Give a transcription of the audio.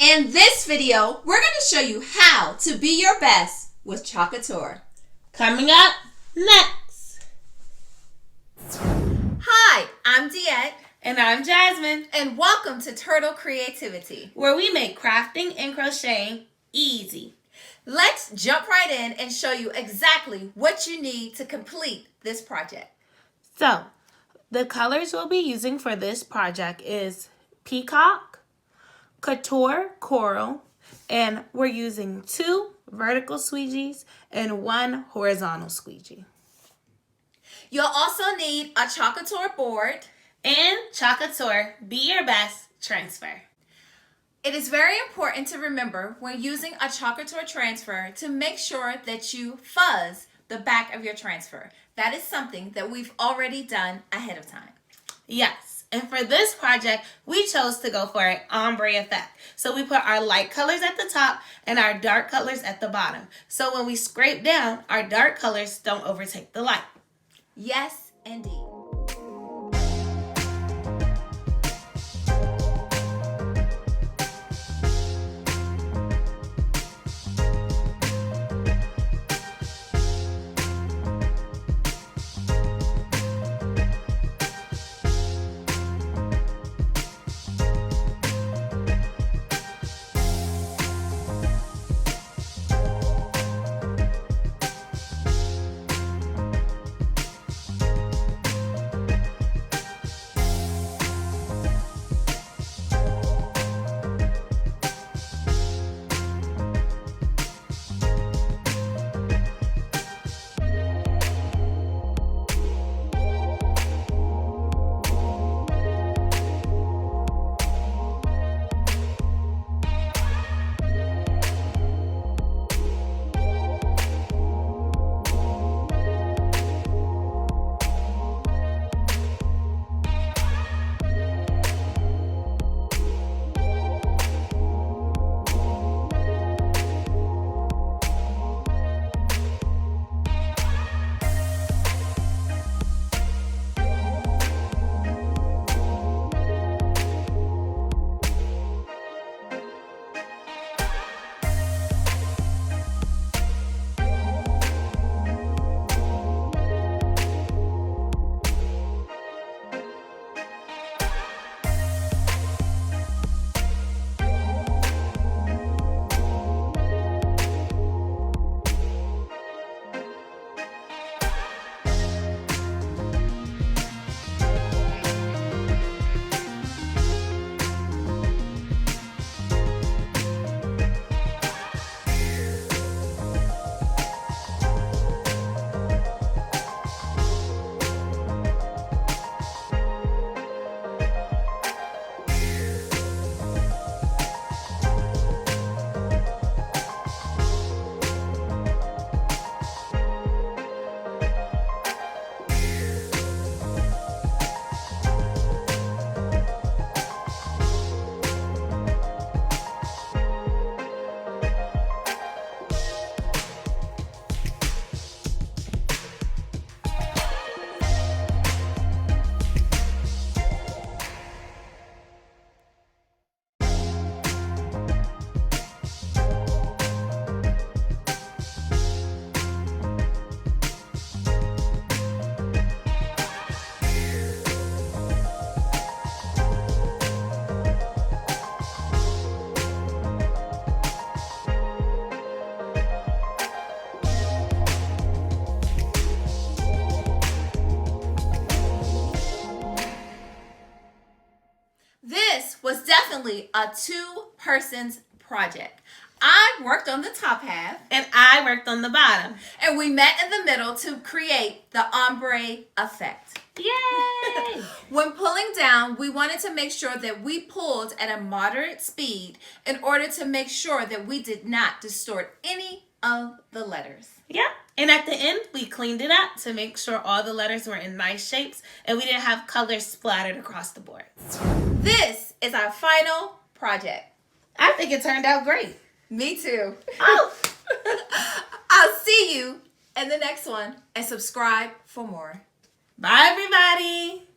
In this video, we're going to show you how to be your best with Chalk Couture. Coming up next. Hi, I'm Diette. And I'm Jasmine. And welcome to Turtle Creativity, where we make crafting and crocheting easy. Let's jump right in and show you exactly what you need to complete this project. So, the colors we'll be using for this project is Peacock, Couture Coral, and we're using 2 vertical squeegees and 1 horizontal squeegee. You'll also need a Chalk Couture board and Chalk Couture Be Your Best transfer. It is very important to remember when using a Chalk Couture transfer to make sure that you fuzz the back of your transfer. That is something that we've already done ahead of time. Yes. And for this project, we chose to go for an ombre effect. So we put our light colors at the top and our dark colors at the bottom. So when we scrape down, our dark colors don't overtake the light. Yes, indeed. This was definitely a 2-person's project. I worked on the top half. And I worked on the bottom. And we met in the middle to create the ombre effect. Yay! When pulling down, we wanted to make sure that we pulled at a moderate speed in order to make sure that we did not distort any of the letters. Yeah. And at the end, we cleaned it up to make sure all the letters were in nice shapes and we didn't have colors splattered across the board. This is our final project. I think it turned out great. Me too. Oh! I'll see you in the next one and subscribe for more. Bye, everybody.